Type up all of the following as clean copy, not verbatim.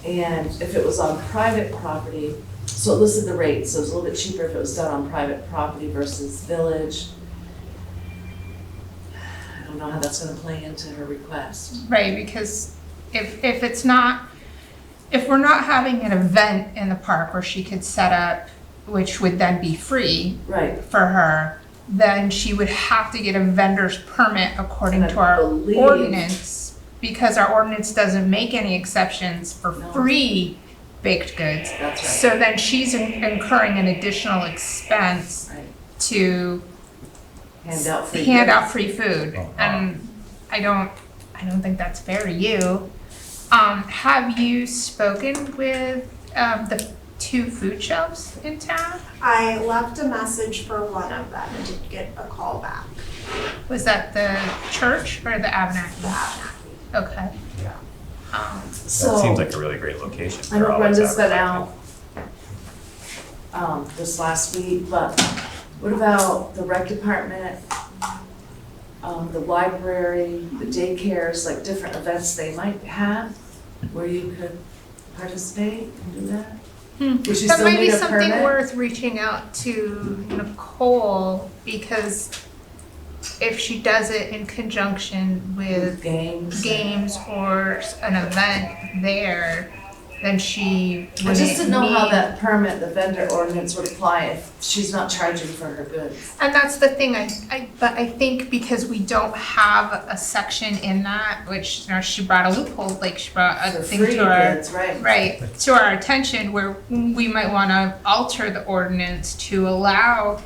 And if it was on private property, so it listed the rate, so it was a little bit cheaper if it was done on private property versus village. I don't know how that's gonna play into her request. Right, because if it's not, if we're not having an event in the park where she could set up, which would then be free Right, for her, then she would have to get a vendor's permit according And I to our believe- ordinance, because our ordinance doesn't make any exceptions for No. free baked goods. that's right. So then she's incurring an additional expense Right, to hand out free. hand goods. out free food, Uh-huh. and I don't think that's fair to you. Have you spoken with, the 2 food shelves in town? I left a message for one of them and did get a call back. Was that the church or the Abenaki? The Abenaki. Okay. Yeah. That So, seems like a really great location. I know for all this Brenda's been advertising. out, this last week, but what about the rec department, the library, the daycares, like different events they might have where you could participate and do that? Would you That still might be need a something permit? worth reaching out to Nicole, because if she does it in conjunction with Games? games or an event there, then she I wouldn't just didn't know how need- that permit, the vendor ordinance would apply if she's not charging for her goods. And that's the thing, but I think because we don't have a section in that, which, you know, she brought a loophole, like she brought a For thing free to our, goods, right? right, to our attention, where we might wanna alter the ordinance to allow,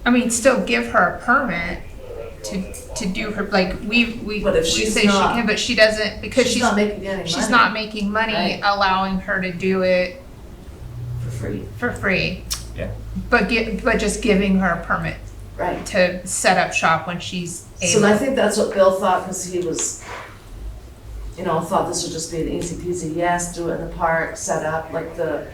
I mean, still give her a permit to do her, like, we But if we she's say she not- can, but she doesn't, because She's not making any money. she's not making money, Right. allowing her to do it For free, for free. Yeah. But just giving her a permit right. to set up shop when she's So able. I think that's what Bill thought, because he was, thought this would just be an easy peasy, yes, do it in the park, set up, like the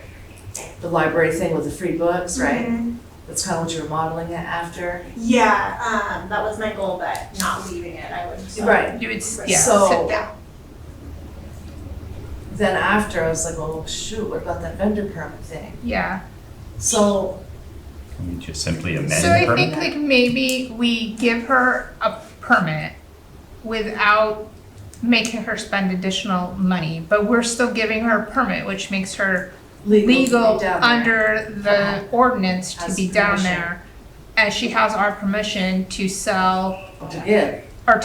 library thing with the free books, right? Mhm. That's kind of what you were modeling it after. Yeah, that was my goal, but not leaving it, I would. Right. You would, yeah, So- sit down. Then after, I was like, oh, shoot, what about that vendor permit thing? Yeah. So, Can we just simply amend So the I permit? think like maybe we give her a permit without making her spend additional money, but we're still giving her a permit, which makes her legal to be down there. under the ordinance to Has be down permission. there. And she has our permission to sell, Or to give, or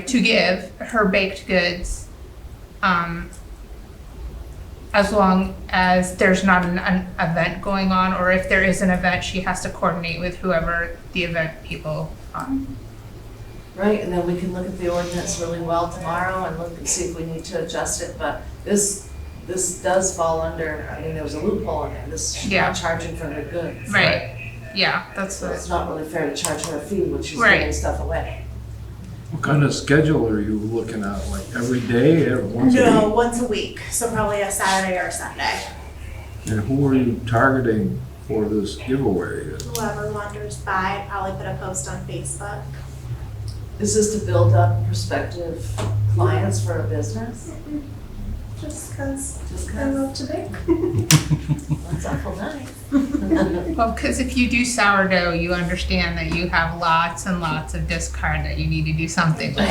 to give her baked goods, as long as there's not an event going on, or if there is an event, she has to coordinate with whoever the event people are. right? And then we can look at the ordinance really well tomorrow and look and see if we need to adjust it, but this does fall under, I mean, there was a loophole in there, this, she's Yeah. not charging for her goods. Right, yeah, that's So what, it's not really fair to charge her a fee when she's Right. giving stuff away. What kind of schedule are you looking at, like every day, or once a No, week? once a week, so probably a Saturday or a Sunday. And who are you targeting for this giveaway? Whoever wanders by, probably put a post on Facebook. Is this to build up prospective clients for a business? Just cause Just I 'cause? love to bake. That's awful nice. well, because if you do sourdough, you understand that you have lots and lots of discard that you need to do something with.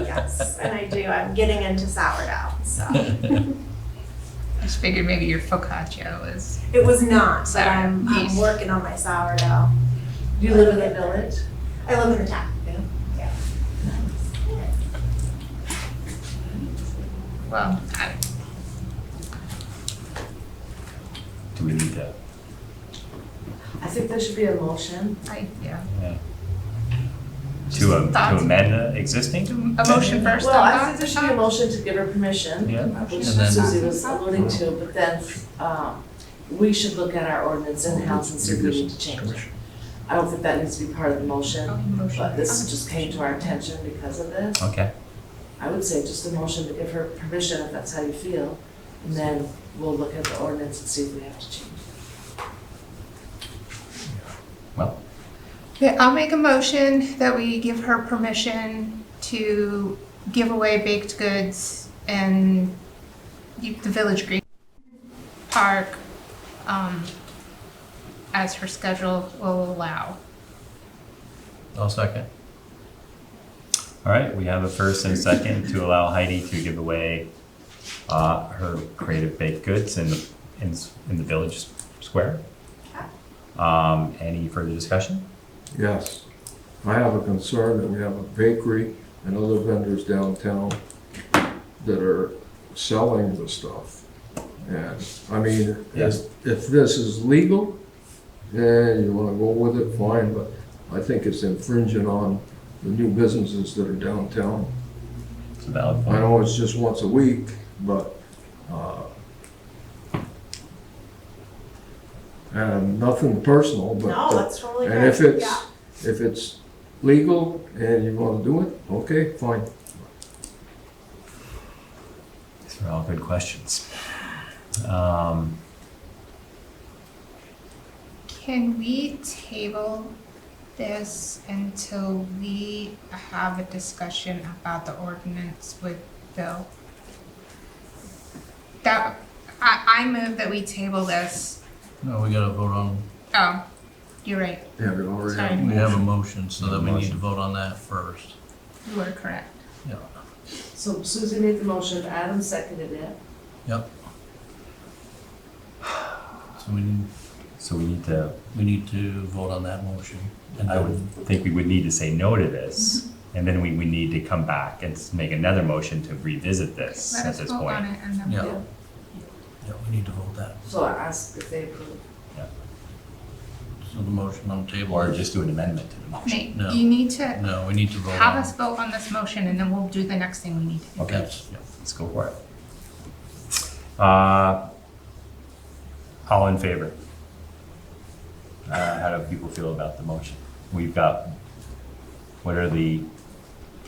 Yes, and I do, I'm getting into sourdough, so. I just figured maybe your focaccia was, It was not, but I'm Yeast. working on my sourdough. Do you live in the village? I live in the town. well, Do we need to? I think there should be a motion. yeah. Yeah. To Thoughts? amend the existing? A motion first, Well, I then think there should be a motion to give her permission, Yeah. which And then- Susie was alluding to, but then, we should look at our ordinance in-house and see if we need to change it. I don't think that needs to be part of the motion, but this just came to our attention because of this. Okay. I would say just a motion to give her permission if that's how you feel, and then we'll look at the ordinance and see if we have to change it. Well, Okay, I'll make a motion that we give her permission to give away baked goods and the Village Green Park, as her schedule will allow. I'll second. All right, we have a first and a second to allow Heidi to give away her creative baked goods in the village square. Any further discussion? Yes. I have a concern that we have a bakery and other vendors downtown that are selling the stuff. And, I mean, Yes. if this is legal, then you wanna go with it, fine, but I think it's infringing on the new businesses that are downtown. It's a valid I point. know it's just once a week, but, and nothing personal, but. No, that's totally And great. if it's legal and you wanna do it, okay, fine. These are all good questions. Can we table this until we have a discussion about the ordinance with Bill? I move that we table this. No, we gotta vote on, Oh, you're right. Yeah, we already Sorry. have. we have a motion, so that we need to vote on that first. You were correct. Yeah. So Susan made the motion, Adam seconded it. Yep. So we need to vote on that motion. And I would think we would need to say no to this, and then we would need to come back and make another motion to revisit this Let at us this vote on point. it and then Yeah. we'll. Yeah, we need to vote that. So I asked if they approve. So the motion on the table. Or just do an amendment to the motion. Nate, No. you need to No, we need to vote have on us vote on this motion and then we'll do the next thing we need to do. Okay, Yes. let's go for it. All in favor? How do people feel about the motion? We've got, what are the, did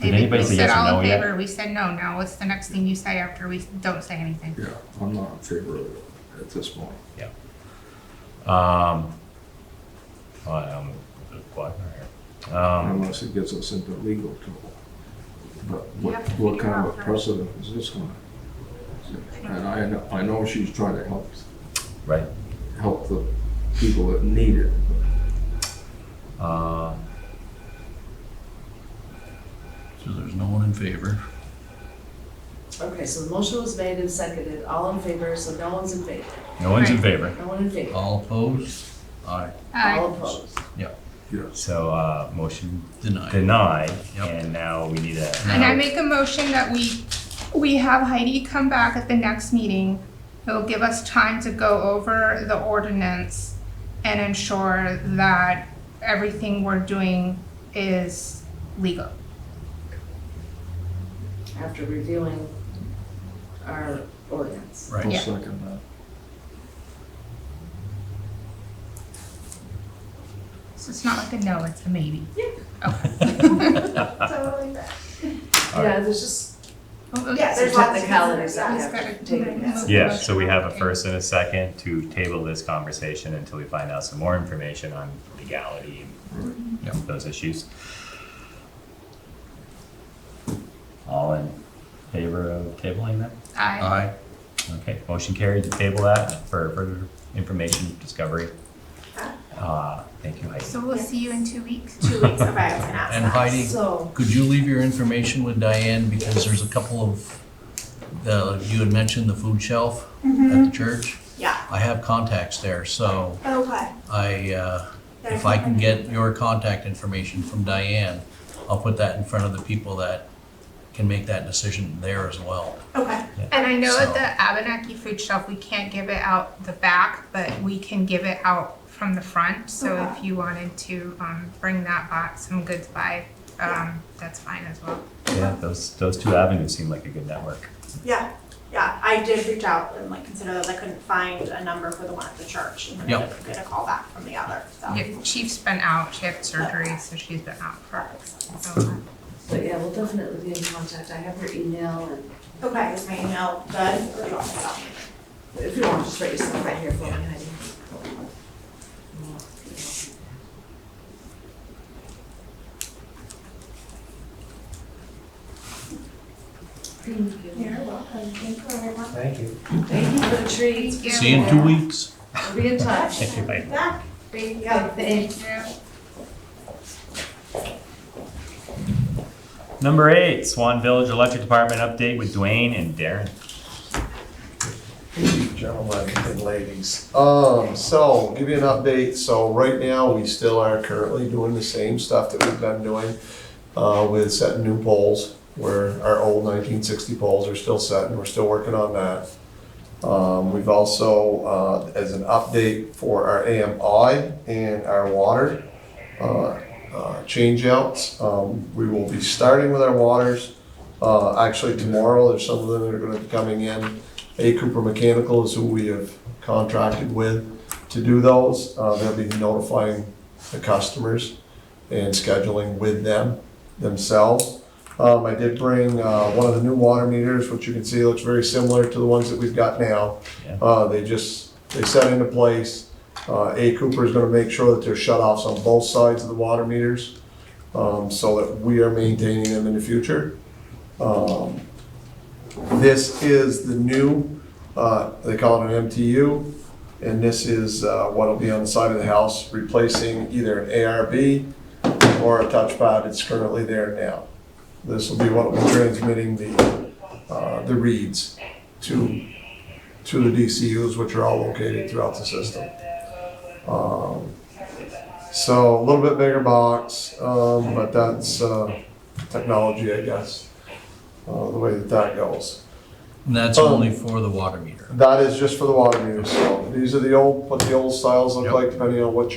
David, anybody we say said yes or all no in yet? favor, we said no. Now what's the next thing you say after we don't say anything? Yeah, I'm not in favor of it at this point. I'm a bit quiet here. Unless it gets us into legal trouble. But You have to what figure kind out of a first. precedent is this gonna? And I know she's trying to Right. help the people that need it. Uh, So there's no one in favor. Okay, so the motion was made and seconded, all in favor, so no one's in favor. No one's in Right. favor. No one in favor. All opposed? Aye. All opposed. Yes. So, motion Denied. denied, Yep. and now we need a. And I make a motion that we have Heidi come back at the next meeting. It'll give us time to go over the ordinance and ensure that everything we're doing is legal. After reviewing our ordinance. Right. I'll Yeah. second that. So it's not like a no, it's a maybe. Totally fair. Yeah, there's just Yeah, some there's lots of technicalities that we Just have gotta to take into move. consideration. Yeah, so we have a first and a second to table this conversation until we find out some more information on legality and Yep. those issues. All in favor of tabling that? Aye. Okay, motion carried to table that for further information, discovery. Thank you, Heidi. So we'll see you in 2 weeks. 2 weeks, okay, I was gonna ask And that. Heidi, So, could you leave your information with Diane, because there's a couple of, you had mentioned the food shelf at the church. Yeah, I have contacts there, so okay. if I can get your contact information from Diane, I'll put that in front of the people that can make that decision there as well. Okay, And I know So- at the Abenaki food shelf, we can't give it out the back, but we can give it out from the front. So Okay. if you wanted to bring that back, some goods by, that's fine as well. Yeah, those two avenues seem like a good network. yeah, I did reach out and like consider that I couldn't find a number for the one at the church, and then I Yep. did get a call back from the other, so. Yeah, Chief's been out, she had surgery, so she's been out for so but yeah, we'll definitely be in contact. I have her email, and Okay, is my email good, or do you want me to tell me? if you want, just write yourself right here for me, Heidi. Thank you. You're welcome, thank you very much. Thank you. Thank you for the treats. Thank you. See you in 2 weeks. We'll be in touch. Thank you, bye. Back. Thank you. Thank you. Number 8, Swan Village Electric Department update with Dwayne and Darren. Gentlemen and ladies. So give you an update. So right now, we still are currently doing the same stuff that we've been doing with setting new poles, where our old 1960 poles are still set, and we're still working on that. We've also, as an update for our AMI and our water change outs, we will be starting with our waters. Actually tomorrow, there's some of them that are gonna be coming in. A. Cooper Mechanical is who we have contracted with to do those. They'll be notifying the customers and scheduling with them themselves. I did bring one of the new water meters, which you can see looks very similar to the ones that we've got now. Yeah. They set into place. A. Cooper is gonna make sure that there's shut-offs on both sides of the water meters, so that we are maintaining them in the future. This is the new, they call it an MTU, and this is what'll be on the side of the house, replacing either an ARB or a touchpad that's currently there now. This will be what will be transmitting the reads to the DCUs, which are all located throughout the system. So a little bit bigger box, but that's technology, I guess, the way that goes. And that's only for the water meter. That is just for the water meters. So these are the old, what the old styles look Yep. like, depending on what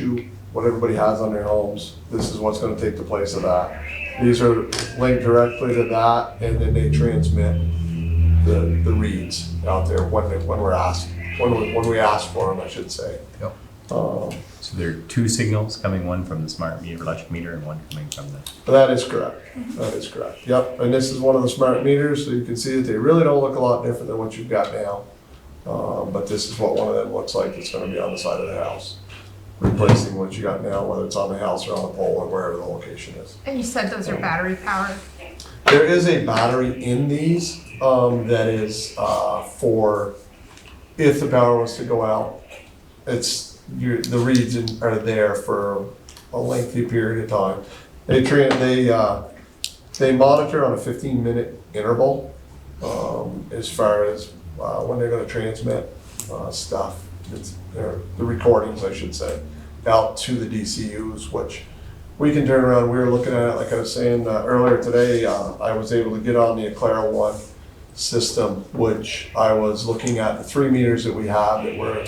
everybody has on their homes. This is what's gonna take the place of that. These are linked directly to that, and then they transmit the reads out there when we ask for them, I should say. Yep. So there are 2 signals coming, one from the smart meter, electric meter, and one coming from the, That is correct. That is correct. Yep, and this is one of the smart meters, so you can see that they really don't look a lot different than what you've got now. But this is what one of them looks like. It's gonna be on the side of the house, replacing what you got now, whether it's on the house or on the pole or wherever the location is. And you said those are battery powered? There is a battery in these, that is, for if the power was to go out. The reads are there for a lengthy period of time. They monitor on a 15-minute interval, as far as, when they're gonna transmit, stuff. The recordings, I should say, out to the DCUs, which we can turn around. We were looking at it, like I was saying earlier today, I was able to get on the Aclara One system, which I was looking at the 3 meters that we have that we're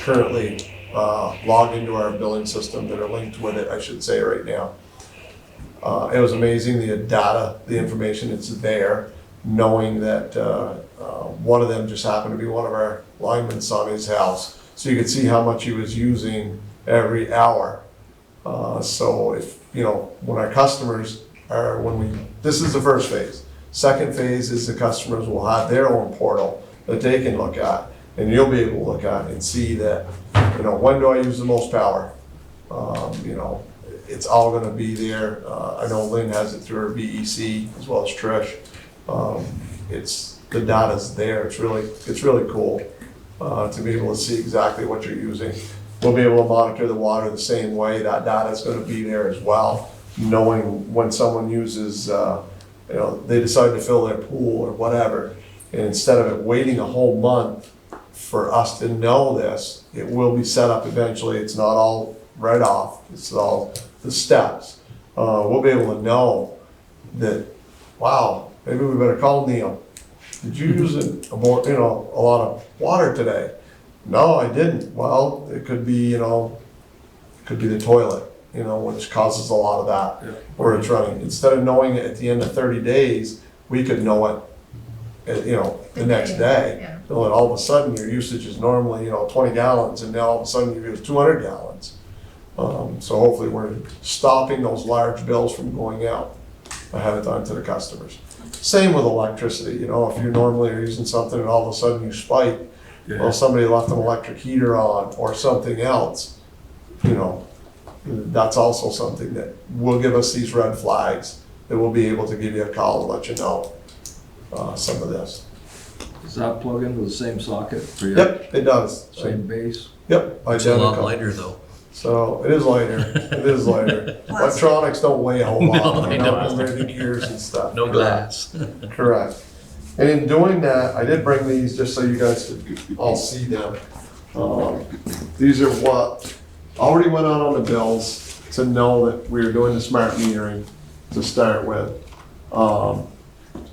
currently logged into our billing system, that are linked with it, I should say, right now. It was amazing, the data, the information that's there, knowing that one of them just happened to be one of our linemen's on his house. So you could see how much he was using every hour. So if, when our customers are, this is the first phase. Second phase is the customers will have their own portal that they can look at, and you'll be able to look at and see that, when do I use the most power? It's all gonna be there. I know Lynn has it through her VEC as well as Trish. The data's there. It's really cool to be able to see exactly what you're using. We'll be able to monitor the water the same way. That data's gonna be there as well, knowing when someone uses, they decide to fill their pool or whatever, and instead of it waiting a whole month for us to know this, it will be set up eventually. It's not all right off. It's all the steps. We'll be able to know that, wow, maybe we better call Neil. Did you use a lot of water today? No, I didn't. Well, it could be, the toilet, which causes a lot of that, where it's running. Instead of knowing it at the end of 30 days, we could know it, the next day. Yeah. So that all of a sudden your usage is normally, 20 gallons, and now all of a sudden you use 200 gallons. So hopefully we're stopping those large bills from going out ahead of time to the customers. Same with electricity, if you normally are using something and all of a sudden you spike, well, somebody left an electric heater on or something else, that's also something that will give us these red flags, that we'll be able to give you a call and let you know some of this. Does that plug into the same socket for your Yep, it does. same base? Yep, It's a lot identical. lighter though. So it is lighter. It is lighter. Electronics don't weigh a whole No, lot, they you know, don't. compared to gears and stuff. No glass. Correct. And in doing that, I did bring these just so you guys could all see them. These are what already went out on the bills to know that we were doing the smart metering to start with.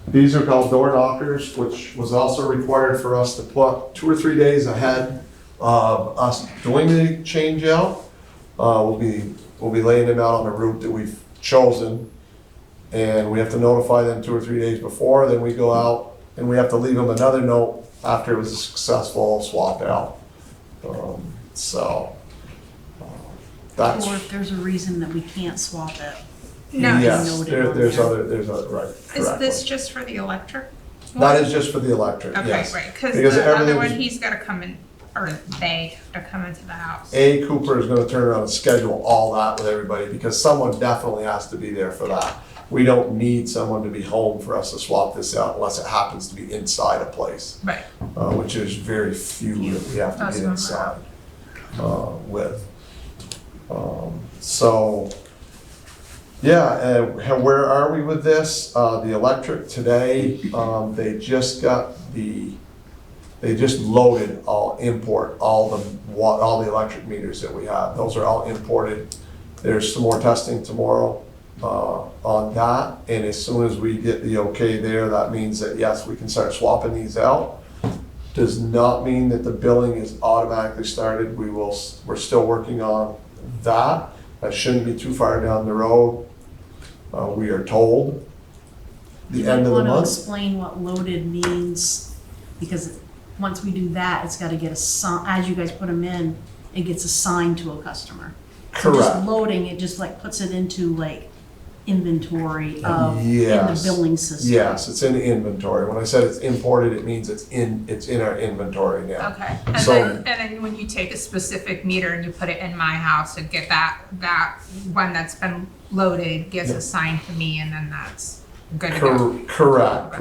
These are called door knockers, which was also required for us to put 2 or 3 days ahead of us doing the change out. We'll be laying them out on the route that we've chosen. And we have to notify them 2 or 3 days before, then we go out and we have to leave them another note after it was a successful swap out. That's. Or if there's a reason that we can't swap it. No, Yes, noted there- on there's there. other, right, is correct. this just for the electric? That is just for the electric, Okay, yes. right, cause Because the other everything's- one, he's gotta come in, or they have to come into the house. A. Cooper is gonna turn around and schedule all that with everybody, because someone definitely has to be there for that. We don't need someone to be home for us to swap this out unless it happens to be inside a place, Right, which is very few that we have to That's get what I'm inside, with. So, yeah, where are we with this? The electric today, they just loaded all the electric meters that we have. Those are all imported. There's some more testing tomorrow on that, and as soon as we get the okay there, that means that yes, we can start swapping these out. Does not mean that the billing is automatically started. We're still working on that. That shouldn't be too far down the road. We are told the end of the Want to month. explain what loaded means, because once we do that, it's gotta get as you guys put them in, it gets assigned to a customer. So just Correct. loading, it just like puts it into like inventory of, in the Yes. billing system. Yes, it's in inventory. When I said it's imported, it means it's in our inventory now. okay, and So- then when you take a specific meter and you put it in my house and get that one that's been loaded gets Yeah. assigned to me, and then that's good to go. Correct,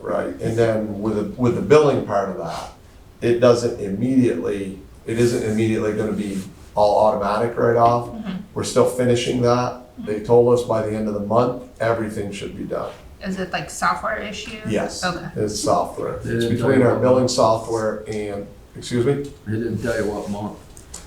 right. And then with the billing part of that, it isn't immediately gonna be all automatic right off. We're still finishing that. They told us by the end of the month, everything should be done. Is it like software issue? Yes, Okay. it's software. They It's didn't between tell our you billing what- software and, excuse me? They didn't tell you what month.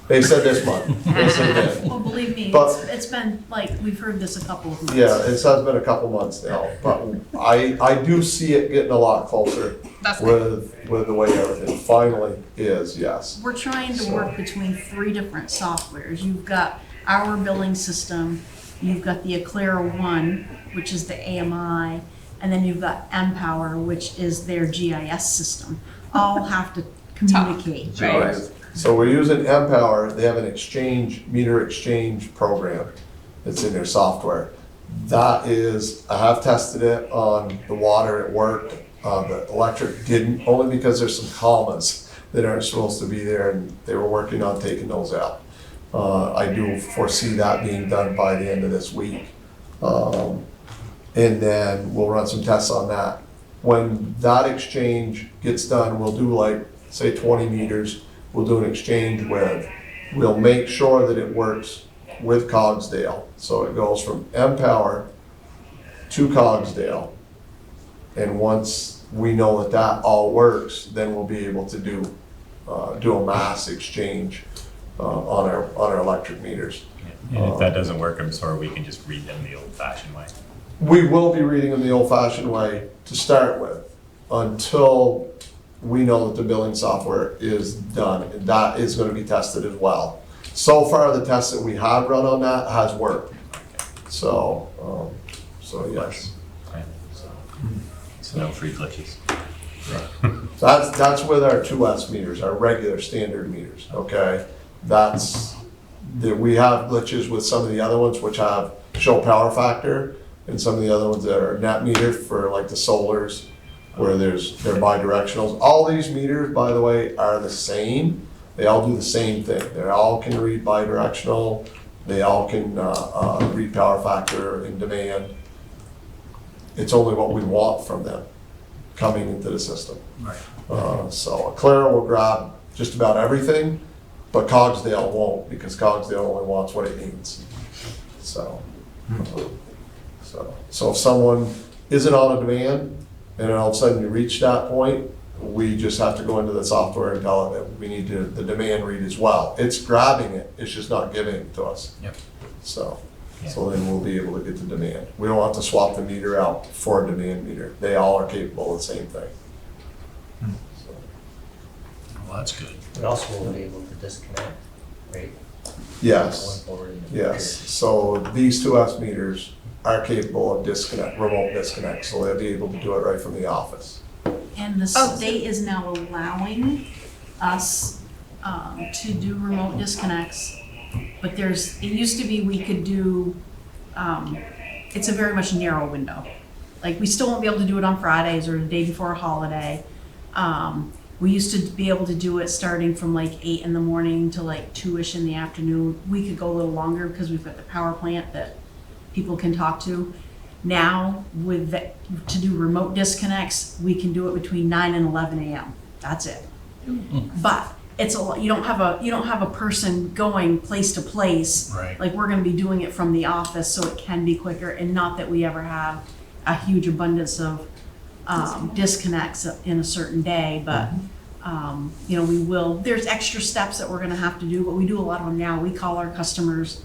They said this month. Yes, they did. Well, believe me, But- it's been, like, we've heard this a couple of months. Yeah, it has been a couple months now, but I do see it getting a lot closer That's good. with the way everything finally is, yes. We're trying to work between 3 different softwares. You've got our billing system, you've got the Aclara One, which is the AMI, and then you've got Empower, which is their GIS system. All have to communicate. Right. So we're using Empower, they have an meter exchange program that's in their software. That is, I have tested it on the water, it worked, the electric didn't, only because there's some commas that aren't supposed to be there, and they were working on taking those out. I do foresee that being done by the end of this week. And then we'll run some tests on that. When that exchange gets done, we'll do like, say 20 meters, we'll do an exchange we'll make sure that it works with Cogsdale. So it goes from Empower to Cogsdale. And once we know that all works, then we'll be able to do a mass exchange on our electric meters. And if that doesn't work, I'm sorry, we can just read them the old-fashioned way. We will be reading them the old-fashioned way to start with, until we know that the billing software is done, and that is gonna be tested as well. So far, the tests that we have run on that has worked. So yes. Right. So no free glitches. That's with our 2S meters, our regular standard meters, okay? We have glitches with some of the other ones which show power factor, and some of the other ones that are net meter for like the solars, where they're bidirectionals. All these meters, by the way, are the same. They all do the same thing. They all can read bidirectional. They all can read power factor and demand. It's only what we want from them. coming into the system. Right. So Clara will grab just about everything, but Cogsdale won't, because Cogsdale only wants what it needs. So, so if someone isn't on a demand, and then all of a sudden you reach that point, we just have to go into the software and tell it that we need the demand read as well. It's grabbing it, it's just not giving it to us. Yep. So then we'll be able to get the demand. We don't have to swap the meter out for a demand meter. They all are capable of the same thing. So, Well, that's good. We also will be able to disconnect, right? Yes, Going forward in the yes. future. So these 2S meters are capable of remote disconnect, so they'll be able to do it right from the office. And the Oh. state is now allowing us to do remote disconnects. But it used to be we could do, it's a very much narrow window. Like, we still won't be able to do it on Fridays or the day before a holiday. We used to be able to do it starting from like 8 in the morning to like 2-ish in the afternoon. We could go a little longer because we've got the power plant that people can talk to. Now, to do remote disconnects, we can do it between 9 and 11 a.m. That's it. But it's a lot. You don't have a person going place to place. Right. Like, we're going to be doing it from the office, so it can be quicker. And not that we ever have a huge abundance of disconnects in a certain day, but we will. There's extra steps that we're going to have to do, but we do a lot of them now. We call our customers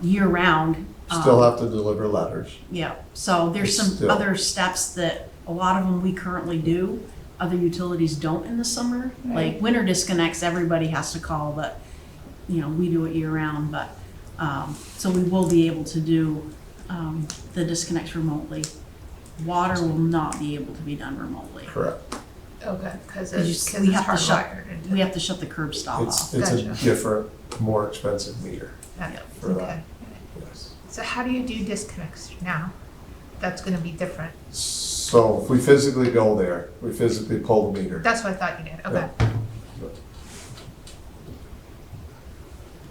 year round. Still have to deliver letters. Yeah, so there's some Still. other steps that a lot of them we currently do, other utilities don't in the summer. Like winter disconnects, everybody has to call, but, we do it year round, but, so we will be able to do, the disconnects remotely. Water will not be able to be done remotely. Correct. Okay, because We it's have to shut, hardwired. into- we have to shut the curb stop off. It's a Gotcha. different, more expensive meter Yeah, for that. okay. Yes. So how do you do disconnects now? That's gonna be different. So if we physically go there, we physically pull the meter. That's what I thought you did, okay.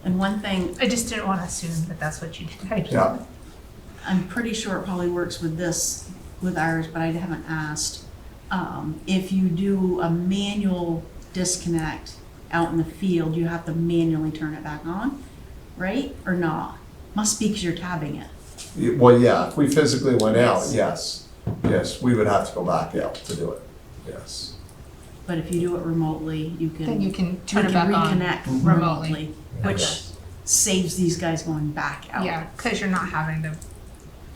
And one thing, I just didn't wanna assume that that's what you did. Yeah. I'm pretty sure it probably works with ours, but I haven't asked. If you do a manual disconnect out in the field, you have to manually turn it back on, right? Or not? Must be because you're tabbing it. Well, yeah, if we physically went out, Yes. yes, we would have to go back out to do it, yes. But if you do it remotely, you can. Then you can we turn it can back on reconnect remotely. remotely, which saves these guys going back out. Yeah, because you're not having to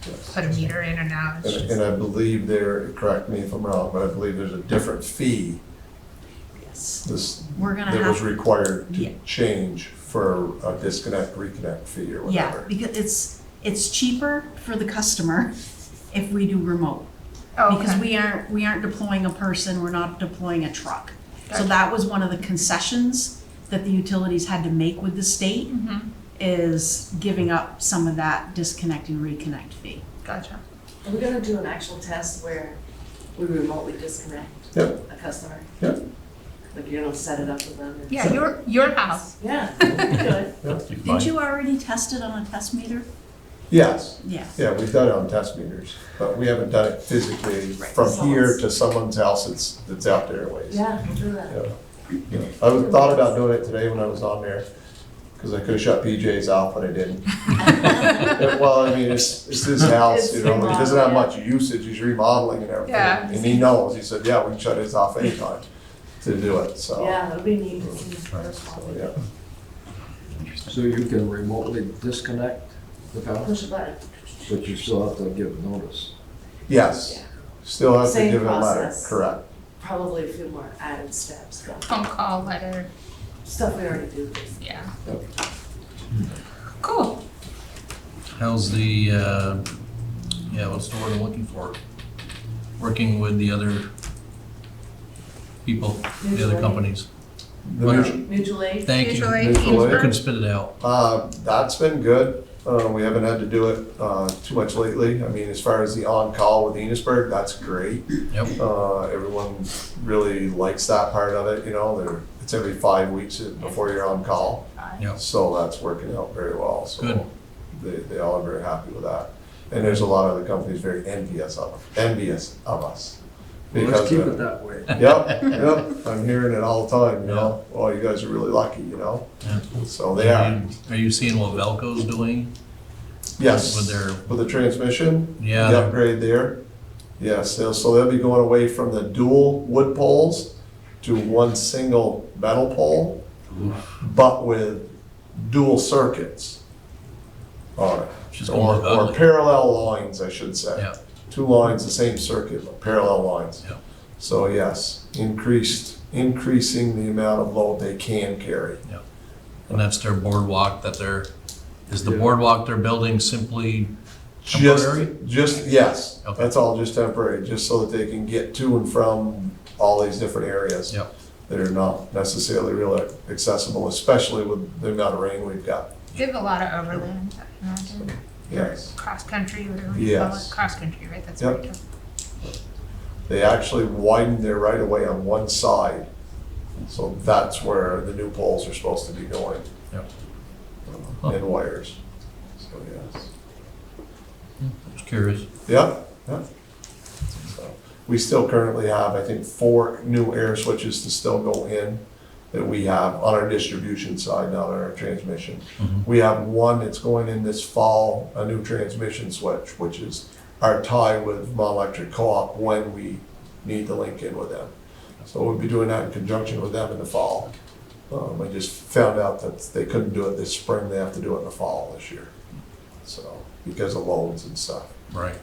yes. put a meter in and out. It's And just- I believe correct me if I'm wrong, but I believe there's a different fee Yes. We're gonna that was have, required Yeah. to change for a disconnect, reconnect fee or yeah, whatever. because it's cheaper for the customer if we do remote. Oh, Because okay. we aren't deploying a person, we're not deploying a truck. So Gotcha. that was one of the concessions that the utilities had to make with the state, Mhm. is giving up some of that disconnect and reconnect fee. Gotcha. Are we gonna do an actual test where we remotely disconnect Yep. a customer? Yep. Like you're gonna set it up with them? and- Yeah, your house. Yeah, that'd be good. Didn't you already test it on a test meter? Yes, Yeah. yeah, we've done it on test meters, but we haven't done it physically Right. from here to someone's house that's out there a ways. Yeah, we'll do that. Yeah. I thought about doing it today when I was on there, because I could have shut PJ's off, but I didn't. Well, I mean, it's his house, It's he doesn't have remodeling, much usage, he's remodeling and everything. Yeah. And he knows, he said, yeah, we can shut his off anytime to do it, so. Yeah, that'd be neat to see the first So, one. yeah. So you can remotely disconnect the house, Push a button. but you still have to give notice. Yes, Yeah. still have to Same give it a letter, process. correct. Probably a few more added steps, but Phone call, letter, stuff we already do. yeah. Yep. Cool. How's the, what's the word I'm looking for? Working with the other people, the other companies. The mutual- Mutual aid? Thank you. Usually, Mutual aid. I couldn't spit it out. That's been good. We haven't had to do it too much lately. I mean, as far as the on-call with Enosburg, that's great. Yep. Everyone really likes that part of it, it's every 5 weeks before you're on call. Yep. So that's working out very well. So Good. They all are very happy with that. And there's a lot of the companies very envious of us. Let's Because keep of it that way. Yep, I'm hearing it all the time, you know, oh, you guys are really lucky, you know? Yeah. So they are, Are you seeing what Velco's doing? yes. With their, With the transmission? Yeah. The upgrade there? Yes, so they'll be going away from the dual wood poles to one single metal pole, but with dual circuits on it. She's gonna look Or ugly. parallel lines, I should say. Yeah. Two lines, the same circuit, but parallel lines. Yeah. So yes, increasing the amount of load they can carry. And that's their boardwalk that they're, is the Yeah. boardwalk they're building simply Just, temporary? yes, Okay. that's all just temporary, just so that they can get to and from all these different areas. Yep. That are not necessarily really accessible, especially with the amount of rain we've got. They have a lot of overland, I imagine. Yes. Cross-country, whatever you call it. Yes. Cross-country, right? That's Yep. what it is. They actually widened their right of way on one side. So that's where the new poles are supposed to be going. Yep. And wires. So, yes. Just curious. Yep, yep. So, we still currently have, I think, 4 new air switches to still go in that we have on our distribution side, not on our transmission. Mhm. We have one that's going in this fall, a new transmission switch, which is our tie with Vermont Electric Co-op when we need to link in with them. So we'll be doing that in conjunction with them in the fall. I just found out that they couldn't do it this spring, they have to do it in the fall this year. So, because of loads and stuff. Right.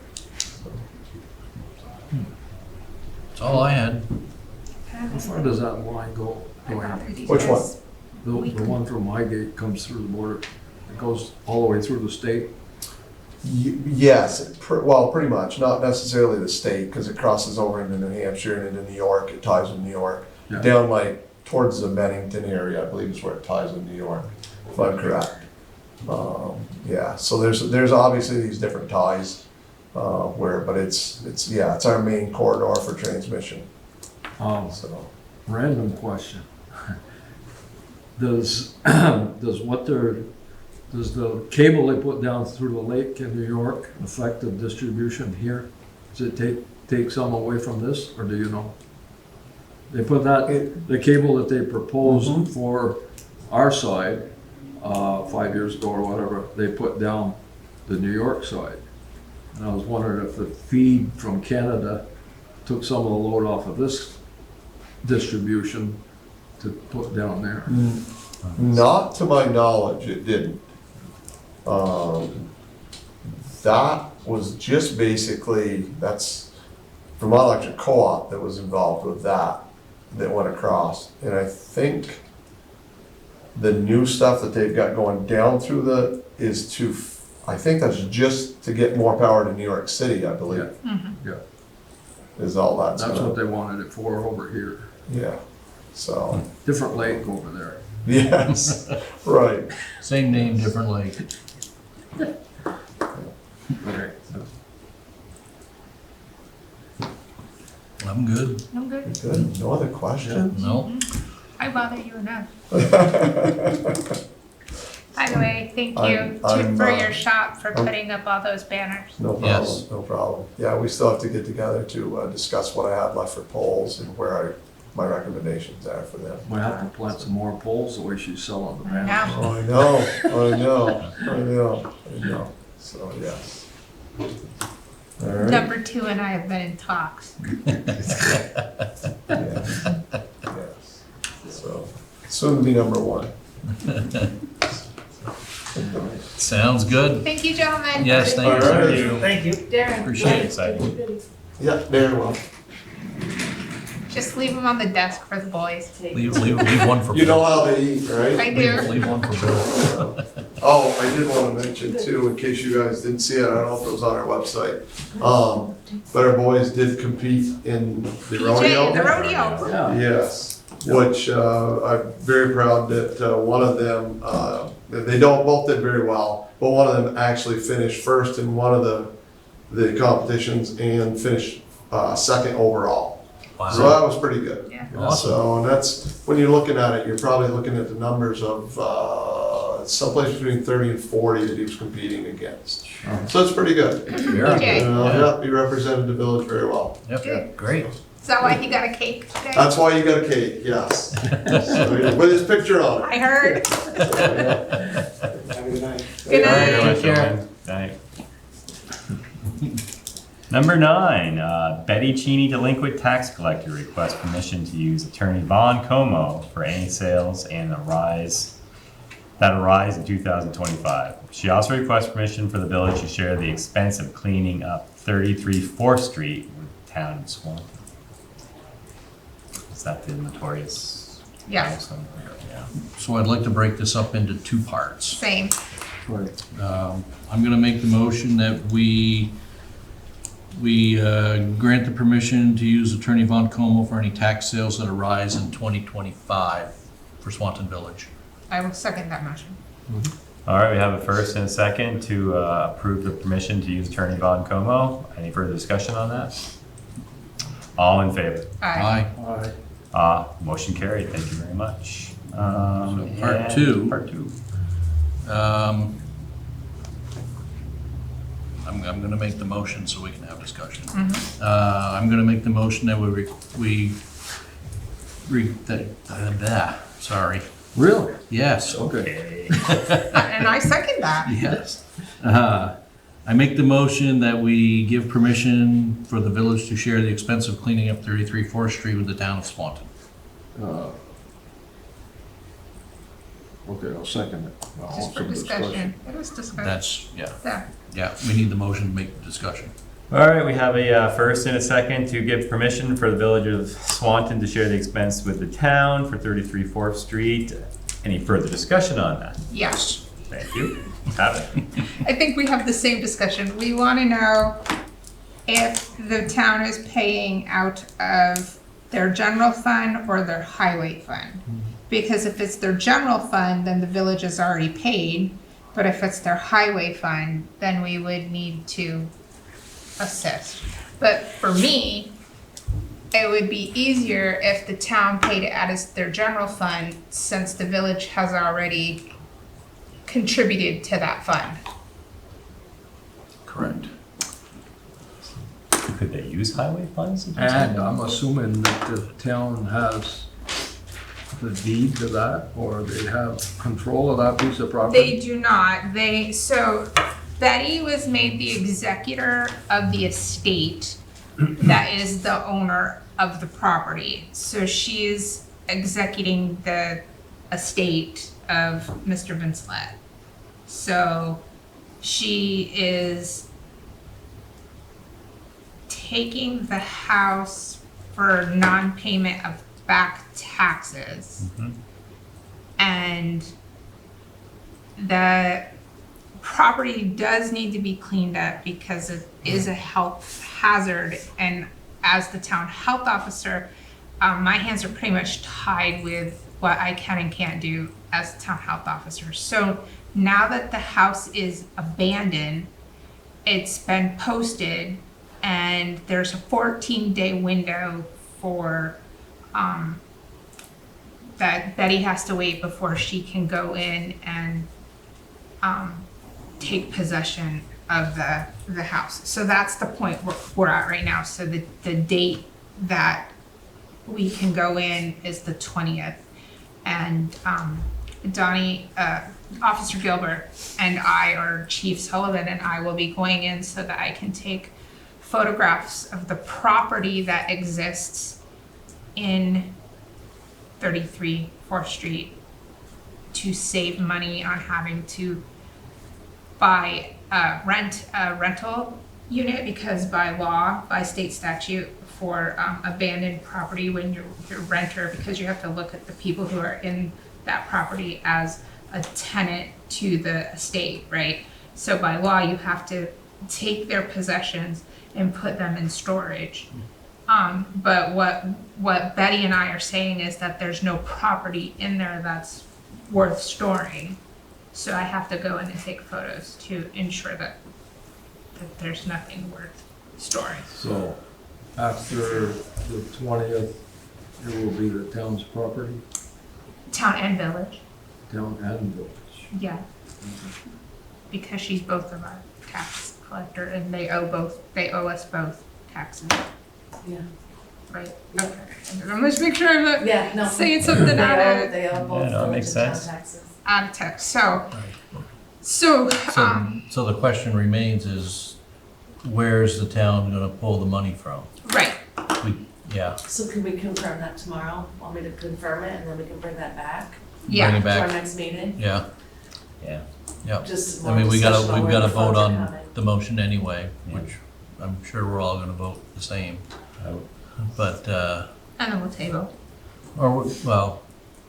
That's all I had. How far does that line go? Which one? The one from my gate comes through the border, it goes all the way through the state? Yes, well, pretty much, not necessarily the state, because it crosses over into New Hampshire and into New York, it ties with New York. Yeah. Down like towards the Bennington area, I believe is where it ties with New York, if I'm correct. Yeah, so there's obviously these different ties, but it's our main corridor for transmission, so. Random question. Does the cable they put down through the lake in New York affect the distribution here? Does it take some away from this, or do you know? They put the cable that they proposed for our side, 5 years ago or whatever, they put down the New York side. And I was wondering if the feed from Canada took some of the load off of this distribution to put down there. Not to my knowledge, it didn't. That was just basically, that's Vermont Electric Co-op that was involved with that went across. And I think the new stuff that they've got going down through I think that's just to get more power to New York City, I believe. Yeah, Is all that's that's gonna, what they wanted it for over here. yeah, so, Different lake over there. yes, right. Same name, different lake. Okay. I'm good. I'm good. Good, no other questions? No? I bother you enough. By the way, thank you I'm, for your shop for putting up all those banners. No problem, Yes. no problem. Yeah, we still have to get together to discuss what I have left for polls and where my recommendations are for them. Might have to plant some more poles the way she's selling the banners. Now, Oh, I know. So, yes. All right. number 2 and I have been in talks. Yes. Yes. So, soon to be number 1. Sounds good. Thank you, gentlemen. Yes, thank All right. you. Thank you. Darren. Appreciate it. Exciting. Yeah, very well. Just leave them on the desk for the boys. Leave one for Bill. You know how they eat, right? I do. Leave one for Bill. Oh, I did want to mention too, in case you guys didn't see it, I don't know if it was on our website. But our boys did compete in the PJ, rodeo. the rodeo. Yeah. Yes, which I'm very proud that one of them, they both did very well, but one of them actually finished first in one of the competitions and finished second overall. So Wow. that was pretty good. Yeah. Awesome. So, and that's, when you're looking at it, you're probably looking at the numbers of someplace between 30 and 40 that he was competing against. So it's pretty good. Yeah. Okay. Yeah, he represented the village very well. Yep, great. Is that why he got a cake today? That's why you got a cake, yes. So, with his picture on it. I heard. Have a good night. Good All right, night. everyone, gentlemen. Night. Number 9, Betty Cheney, delinquent tax collector, requests permission to use attorney Von Como for any sales that arise in 2025. She also requests permission for the village to share the expense of cleaning up 33 4th Street with the town of Swanton. Is that the notorious? Yeah. Yeah. So I'd like to break this up into 2 parts. Same. Right. I'm gonna make the motion that we grant the permission to use Attorney Von Como for any tax sales that arise in 2025 for Swanton Village. I will second that motion. All right, we have a first and a second to approve the permission to use attorney Von Como. Any further discussion on that? All in favor? Aye. Aye. Motion carried. Thank you very much. So part and 2. Part 2. I'm gonna make the motion so we can have discussion. I'm gonna make the motion that sorry. Really? Yes. Okay. And I second that. Yes. I make the motion that we give permission for the village to share the expense of cleaning up 33 4th Street with the town of Swanton. Okay, I'll second it. I want Just for some discussion. It was discussion. That's, Yeah. yeah, we need the motion to make the discussion. All right, we have a first and a second to give permission for the village of Swanton to share the expense with the town for 33 4th Street. Any further discussion on that? Yes. Thank you. Have it. I think we have the same discussion. We want to know if the town is paying out of their general fund or their highway fund. Because if it's their general fund, then the village is already paid. But if it's their highway fund, then we would need to assist. But for me, it would be easier if the town paid it out as their general fund, since the village has already contributed to that fund. Correct. Could they use highway funds? And I'm assuming that the town has the deed to that, or they have control of that piece of property? They do not. So Betty was made the executor of the estate that is the owner of the property. So she's executing the estate of Mr. Vincelet. So she is taking the house for non-payment of back taxes. And the property does need to be cleaned up because it is a health hazard. And as the town health officer, my hands are pretty much tied with what I can and can't do as town health officer. So now that the house is abandoned, it's been posted, and there's a 14-day window for that Betty has to wait before she can go in and take possession of the house. So that's the point we're at right now. So the date that we can go in is the 20th. And Donnie, Officer Gilbert and I, or Chief Sullivan and I, will be going in so that I can take photographs of the property that exists in 33 4th Street to save money on having to rent a rental unit, because by law, by state statute, for abandoned property, when you're a renter, because you have to look at the people who are in that property as a tenant to the estate, right? So by law, you have to take their possessions and put them in storage. But what Betty and I are saying is that there's no property in there that's worth storing. So I have to go in and take photos to ensure that there's nothing worth storing. So after the 20th, it will be the town's property, Town and village, town and village. yeah. Because she's both of our tax collector, and they owe us both taxes. Yeah. right, okay. I'm just make sure I'm not Yeah, no. saying something They all both Yeah, no, it village makes and town sense. taxes. out of text, so, So the question remains is, where's the town gonna pull the money from? right, Yeah, So can we confirm that tomorrow? Want me to confirm it and then we can bring that back yeah. bring it to our back, next meeting? yeah. Yeah. Just I more mean, we've discussion on gotta where the vote funds are on coming. the motion anyway, Yeah. which I'm sure we're all gonna vote the same, Oh, but, And then we'll table. or, well,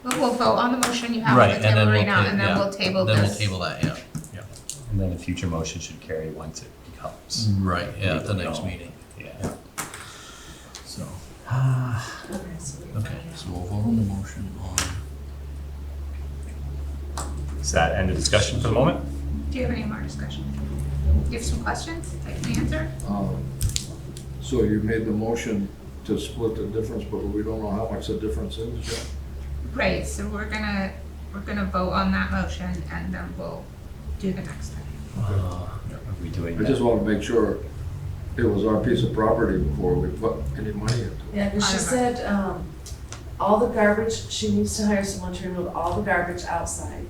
We'll vote on the motion you have on right, the and table then right we'll now, table, and then we'll table then we'll this. table that, yeah. And then a future motion should carry once it becomes. Right, yeah, at the next No. meeting, Yeah. so. Okay, so we can Okay, find out. so we'll vote on the motion on. Is that end of discussion for the moment? Do you have any more discussion? You have some questions I can answer? So you made the motion to split the difference, but we don't know how much the difference is yet? Right, so we're gonna vote on that motion and then we'll do the next thing. Are we doing I that? just want to make sure it was our piece of property before we put any money into it. Yeah, because she said, all the garbage, she needs to hire someone to remove all the garbage outside,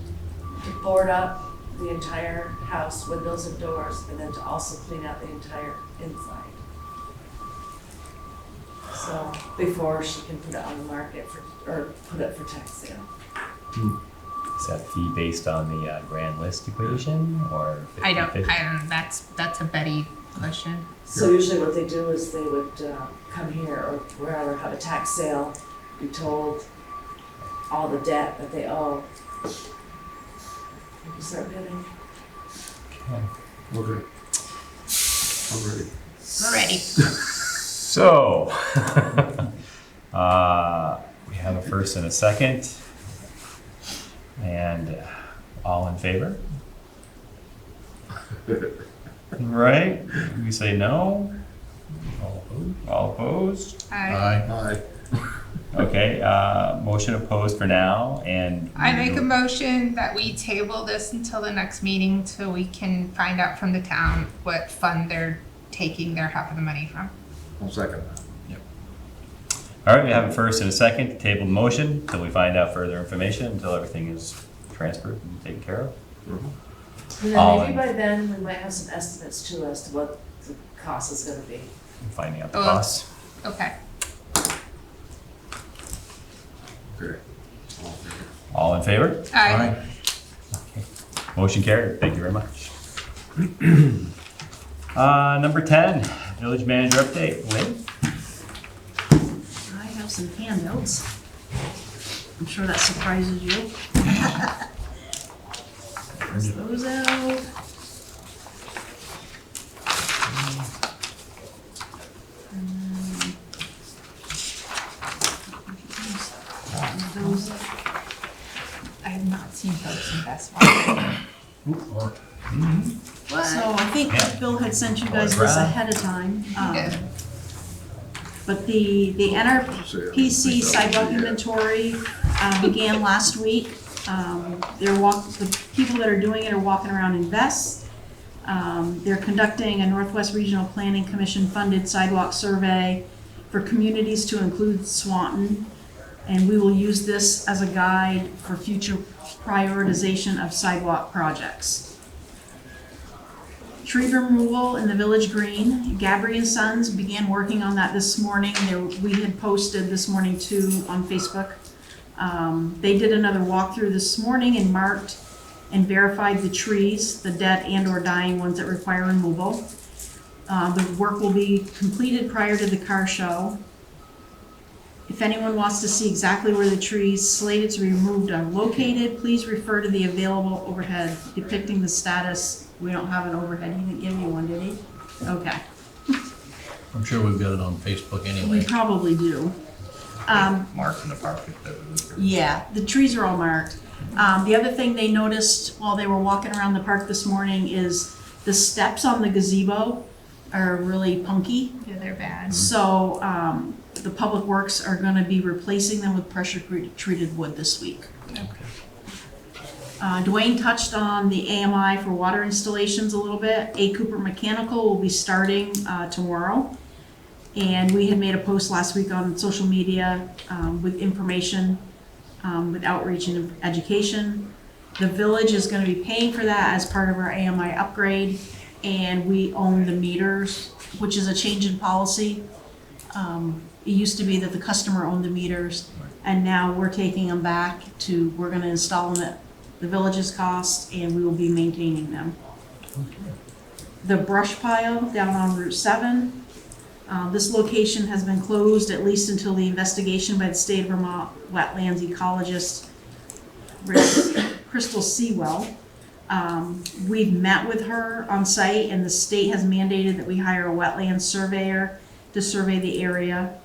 to board up the entire house, windows and doors, and then to also clean out the entire inside. So, before she can put it on the market for, or put it for tax sale. Is that fee based on the grand list equation or 50/50? That's a Betty question. So usually what they do is they would come here or wherever, have a tax sale, be told all the debt that they owe. You start bidding. Okay. I'm ready. We're ready. So, we have a first and a second. And all in favor? Right? We say no? All opposed? Aye. Aye. Okay, motion opposed for now, and. I make a motion that we table this until the next meeting till we can find out from the town what fund they're taking their half of the money from. I'll second that. All right, we have a first and a second to table the motion until we find out further information, until everything is transferred and taken care of. And All then maybe in. by then, we might have some estimates too as to what the cost is gonna be. Finding out the Oh. costs. Okay. Okay. All in favor? Aye. Motion carried. Thank you very much. Number 10, village manager update. Lynn? I have some handouts. I'm sure that surprises you. Pass those out. And then those, I have not seen folks invest. so I think Yeah. Bill had sent you guys this ahead of time. did. But the NRPC sidewalk inventory began last week. The people that are doing it are walking around in vests. They're conducting a Northwest Regional Planning Commission funded sidewalk survey for communities to include Swanton. And we will use this as a guide for future prioritization of sidewalk projects. Tree removal in the village green. Gabry and Sons began working on that this morning. We had posted this morning too on Facebook. They did another walkthrough this morning and marked and verified the trees, the dead and or dying ones that require removal. The work will be completed prior to the car show. If anyone wants to see exactly where the trees slated to be removed are located, please refer to the available overhead depicting the status. We don't have an overhead. He didn't give you one, did he? Okay. I'm sure we've got it on Facebook We anyway. probably do. Mark in the park. Yeah, the trees are all marked. The other thing they noticed while they were walking around the park this morning is the steps on the gazebo are really punky. Yeah, they're bad. So, the Public Works are gonna be replacing them with pressure treated wood this week. Dwayne touched on the AMI for water installations a little bit. A. Cooper Mechanical will be starting tomorrow. And we had made a post last week on social media with information, with outreach and education. The village is gonna be paying for that as part of our AMI upgrade, and we own the meters, which is a change in policy. It used to be that the customer owned the meters, and now we're taking them back to, we're gonna install them at the village's cost, and we will be maintaining them. The brush pile down on Route 7, this location has been closed at least until the investigation by the state of Vermont wetlands ecologist Crystal Sewell. We've met with her on site, and the state has mandated that we hire a wetland surveyor to survey the area.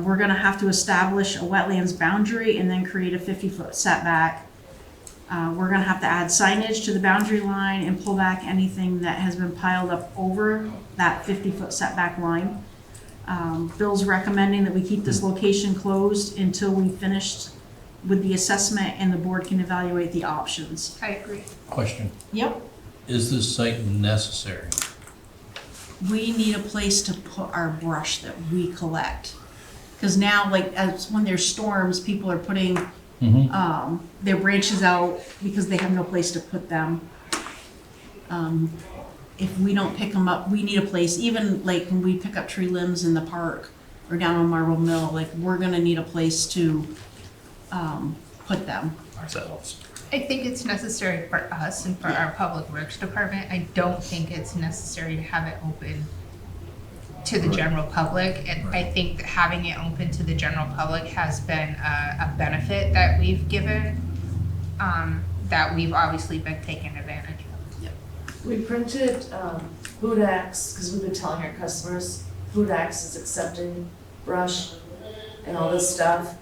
We're gonna have to establish a wetlands boundary and then create a 50-foot setback. We're gonna have to add signage to the boundary line and pull back anything that has been piled up over that 50-foot setback line. Bill's recommending that we keep this location closed until we finished with the assessment and the board can evaluate the options. I agree. Question, Yep. is this site necessary? We need a place to put our brush that we collect. Cause now, like, as when there's storms, people are putting their branches out because they have no place to put them. If we don't pick them up, we need a place, even like when we pick up tree limbs in the park or down on Marble Mill, like, we're gonna need a place to, put them. Ourselves. I think it's necessary for us and for our public works department. I don't think it's necessary to have it open to the general public. And I think that having it open to the general public has been a benefit that we've given, that we've obviously been taking advantage of. We printed Hudax, because we've been telling our customers, Hudax is accepting brush and all this stuff.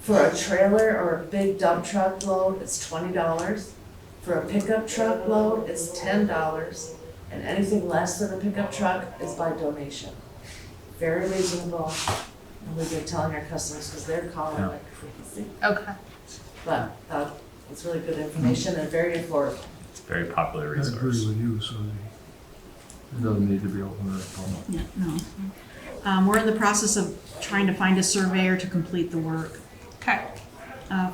For a trailer or a big dump truck load, it's $20. For a pickup truck load, it's $10. And anything less than a pickup truck is by donation. Very reasonable. And we've been telling our customers, because they're calling like crazy. Okay. But it's really good information and very affordable. It's a very popular I agree resource. with you, Suzie. It doesn't need to be open to the public. Yeah, no. We're in the process of trying to find a surveyor to complete the work. Okay.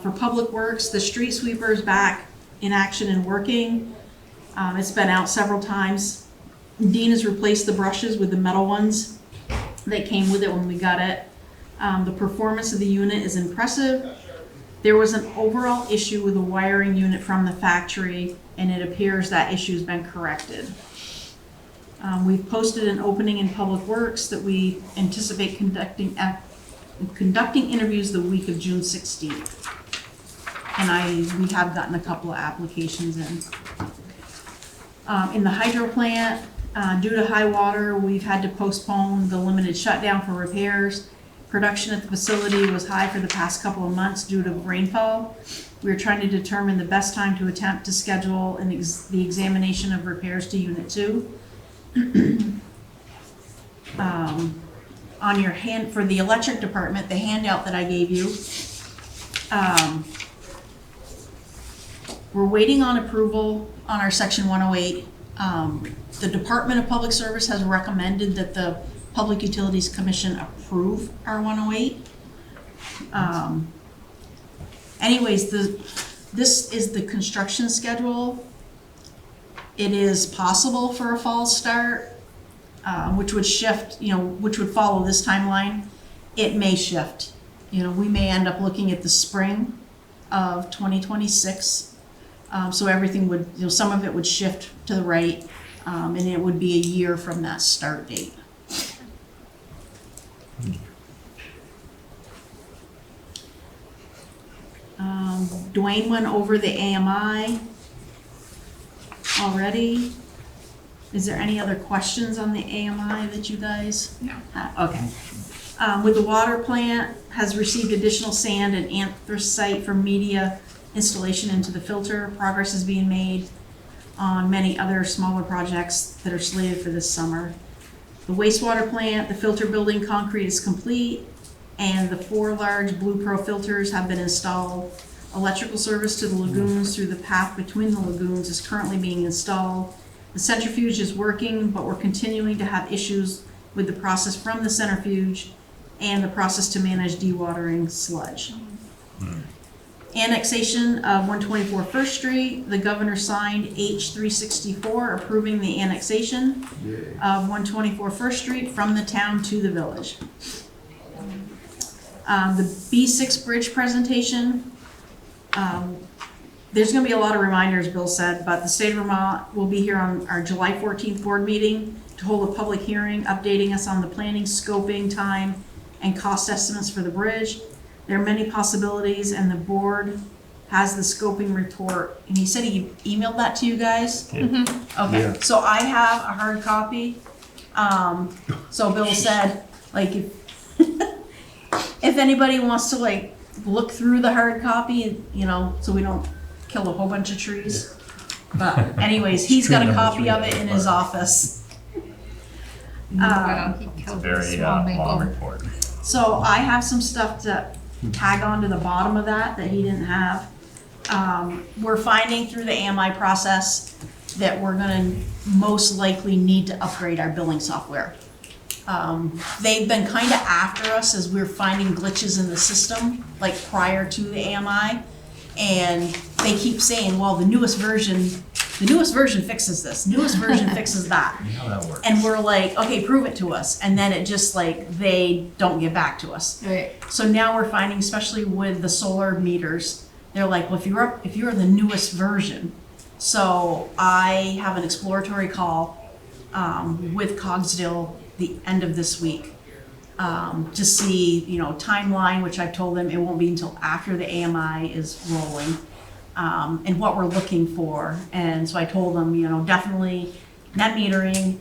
For Public Works, the street sweeper is back in action and working. It's been out several times. Dean has replaced the brushes with the metal ones that came with it when we got it. The performance of the unit is impressive. There was an overall issue with the wiring unit from the factory, and it appears that issue's been corrected. We've posted an opening in Public Works that we anticipate conducting interviews the week of June 16th. And we have gotten a couple of applications in. In the hydro plant, due to high water, we've had to postpone the limited shutdown for repairs. Production at the facility was high for the past couple of months due to rainfall. We are trying to determine the best time to attempt to schedule the examination of repairs to Unit 2. On your hand, for the electric department, the handout that I gave you, we're waiting on approval on our Section 108. The Department of Public Service has recommended that the Public Utilities Commission approve our 108. Anyways, this is the construction schedule. It is possible for a fall start, which would shift, which would follow this timeline. It may shift. We may end up looking at the spring of 2026. So everything would, some of it would shift to the right, and it would be a year from that start date. Dwayne went over the AMI already. Is there any other questions on the AMI that you guys? No. Okay. With the water plant, has received additional sand and anthracite for media installation into the filter. Progress is being made on many other smaller projects that are slated for this summer. The wastewater plant, the filter building concrete is complete, and the 4 large Blue Pro filters have been installed. Electrical service to the lagoons through the path between the lagoons is currently being installed. The centrifuge is working, but we're continuing to have issues with the process from the centrifuge and the process to manage dewatering sludge. Annexation of 124 First Street, the governor signed H 364 approving the annexation Yay. of 124 First Street from the town to the village. The B6 bridge presentation, there's gonna be a lot of reminders, Bill said, but the state of Vermont will be here on our July 14th board meeting to hold a public hearing, updating us on the planning, scoping, time, and cost estimates for the bridge. There are many possibilities, and the board has the scoping report, and he said he emailed that to you guys? Okay, Yeah. so I have a hard copy. So Bill said, like, if anybody wants to like look through the hard copy, you know, so we don't kill a whole bunch of trees. But anyways, he's got a Tree number copy 3 of it in his office. Well, he It's a killed very this small long maple. report. So I have some stuff to tag on to the bottom of that he didn't have. We're finding through the AMI process that we're gonna most likely need to upgrade our billing software. They've been kinda after us as we're finding glitches in the system, like prior to the AMI. And they keep saying, well, the newest version fixes this, newest version fixes that. You know how that works. And we're like, okay, prove it to us. And then it just like, they don't get back to us. Right. So now we're finding, especially with the solar meters, they're like, well, if you're the newest version. So I have an exploratory call, with Cogsdale the end of this week, to see, you know, timeline, which I've told them it won't be until after the AMI is rolling, and what we're looking for. And so I told them, you know, definitely net metering,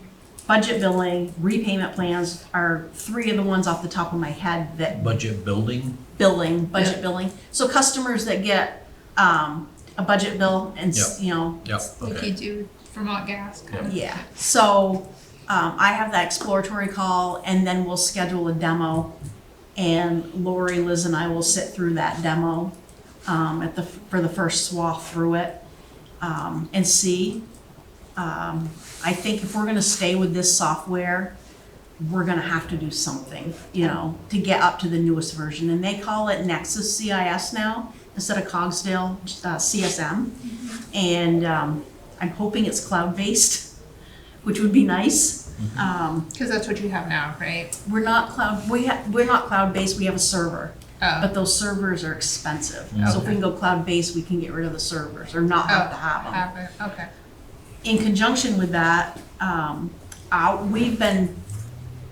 budget billing, repayment plans are three of the ones off the top of my head that Budget building, budget billing. So customers that get, a budget bill and, you know, yep, Like okay. you do Vermont Gas. kind of. yeah, so, I have that exploratory call and then we'll schedule a demo. And Lori, Liz and I will sit through that demo, for the first swath through it, and see. I think if we're gonna stay with this software, we're gonna have to do something, you know, to get up to the newest version. And they call it Nexus CIS now, instead of Cogsdale, CSM. And, I'm hoping it's cloud-based, which would be nice. Cause that's what you have now, right? We're not cloud-based, we have a server, Oh, but those servers are expensive. So if we can go cloud-based, we can get rid of the servers or not have to have them. have it, okay. In conjunction with that,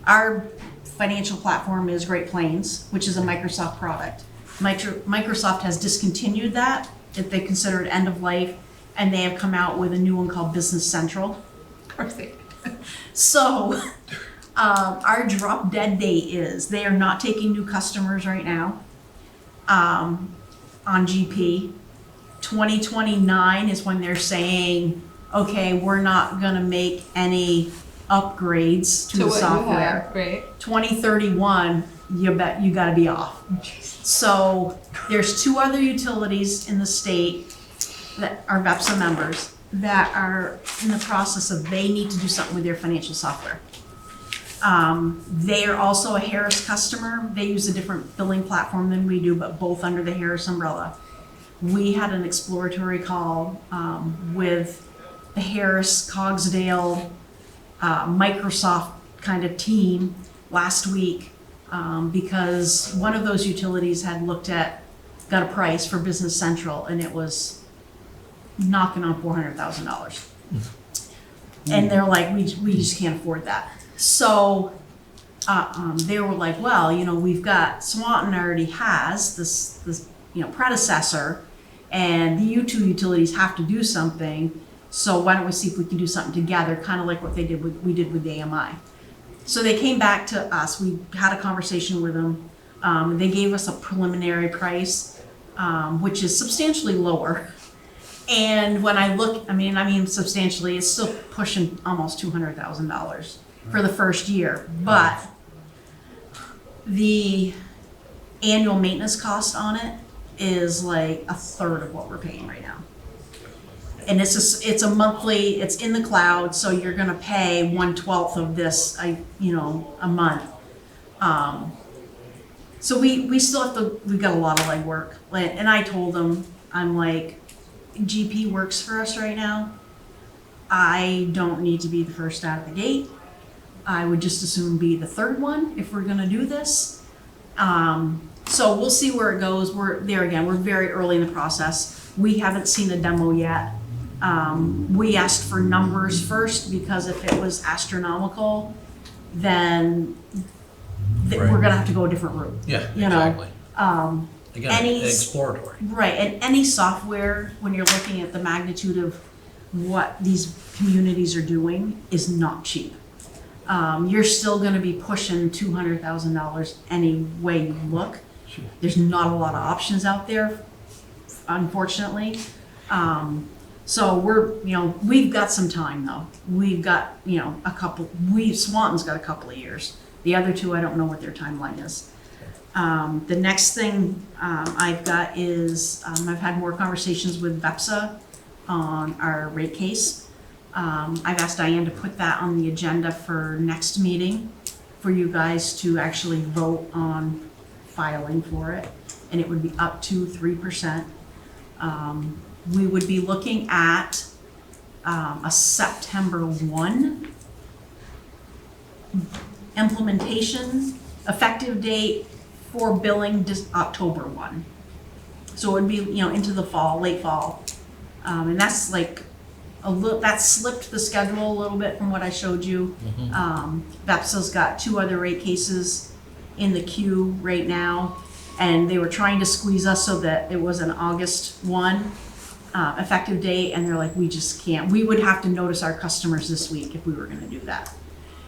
our financial platform is Great Plains, which is a Microsoft product. Microsoft has discontinued that, if they consider it end of life, and they have come out with a new one called Business Central. Of course they. So, our drop dead date is, they are not taking new customers right now, on GP. 2029 is when they're saying, okay, we're not gonna make any upgrades to the what you software. have, right? 2031, you bet you gotta be off. So, there's two other utilities in the state that are VEPSA members that are in the process of, they need to do something with their financial software. They are also a Harris customer. They use a different billing platform than we do, but both under the Harris umbrella. We had an exploratory call, with the Harris, Cogsdale, Microsoft kind of team last week, because one of those utilities had got a price for Business Central, and it was knocking on $400,000. And they're like, we just can't afford that. So, they were like, well, you know, we've got, Swanton already has this, you know, predecessor, and the two utilities have to do something, so why don't we see if we can do something together, kind of like what we did with the AMI. So they came back to us, we had a conversation with them, they gave us a preliminary price, which is substantially lower. And when I look, I mean substantially, it's still pushing almost $200,000 for the first year, but the annual maintenance cost on it is like a third of what we're paying right now. And it's a monthly, it's in the cloud, so you're gonna pay 1/12 of this, a month. So we still have to, we got a lot of legwork. And I told them, I'm like, GP works for us right now. I don't need to be the first out of the gate. I would just as soon be the third one if we're gonna do this. So we'll see where it goes. We're very early in the process. We haven't seen a demo yet. We asked for numbers first because if it was astronomical, then we're gonna have to go a different route. Yeah, You know, exactly. Again, any- exploratory. Right, and any software, when you're looking at the magnitude of what these communities are doing, is not cheap. You're still gonna be pushing $200,000 any way you look. There's not a lot of options out there, unfortunately. So we've got some time though. We've got, Swanton's got a couple of years. The other two, I don't know what their timeline is. The next thing I've got is, I've had more conversations with BEPSA on our rate case. I've asked Diane to put that on the agenda for next meeting for you guys to actually vote on filing for it, and it would be up to 3%. We would be looking at a September 1 implementation, effective date for billing October 1. So it would be, into the fall, late fall. And that's like that slipped the schedule a little bit from what I showed you. BEPSA's got 2 other rate cases in the queue right now, and they were trying to squeeze us so that it was an August 1 effective date, and they're like, we just can't. We would have to notice our customers this week if we were gonna do that.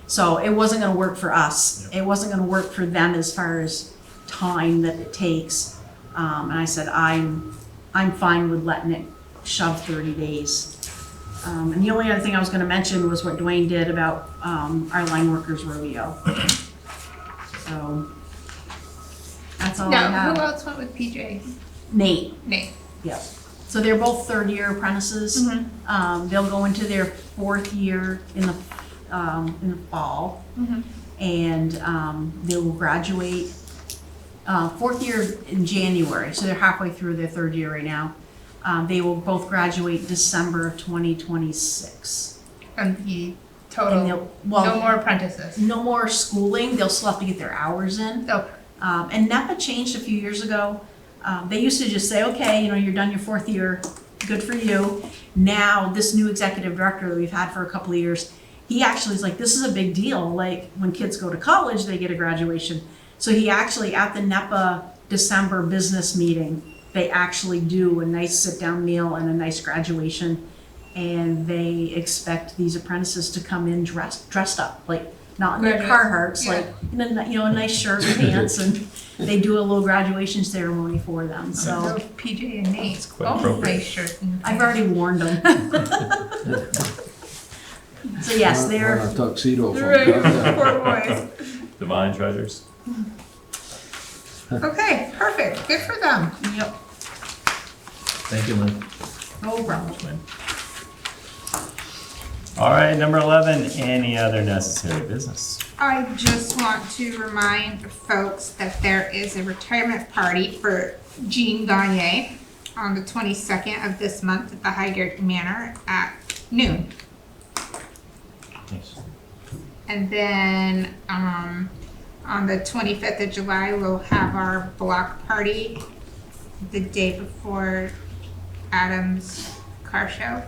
So it wasn't gonna work for us. It wasn't gonna work for them as far as time that it takes. And I said, I'm fine with letting it shove 30 days. And the only other thing I was gonna mention was what Dwayne did about our line workers rodeo. So that's all I Now, have. who else went with PJ? Nate, Nate. yep. So they're both 3rd-year apprentices. They'll go into their 4th year in the fall. And they will graduate 4th year in January, so they're halfway through their 3rd year right now. They will both graduate December of 2026. And the And total, they'll, no more apprentices. no more schooling, they'll still have to get their hours in. No. And NEPA changed a few years ago. They used to just say, okay, you're done your 4th year, good for you. Now, this new executive director that we've had for a couple of years, he actually is like, this is a big deal. Like, when kids go to college, they get a graduation. So he actually, at the NEPA December business meeting, they actually do a nice sit-down meal and a nice graduation. And they expect these apprentices to come in dressed up, like, not in their Carhartts, like, in a nice shirt and pants, and they do a little graduation ceremony for them, so. PJ and Nate, quite both appropriate. nice shirt. and I've already warned them. So yes, Wear they're, a tuxedo. from Right, downtown. poor boys. Divine treasures. Okay, perfect, good for them. yep, Thank you, Lynn. no problem. All right, number 11, any other necessary business? I just want to remind folks that there is a retirement party for Jean Gagne on the 22nd of this month at the Highgate Manor at noon. Nice. And then, on the 25th of July, we'll have our block party the day before Adam's car show.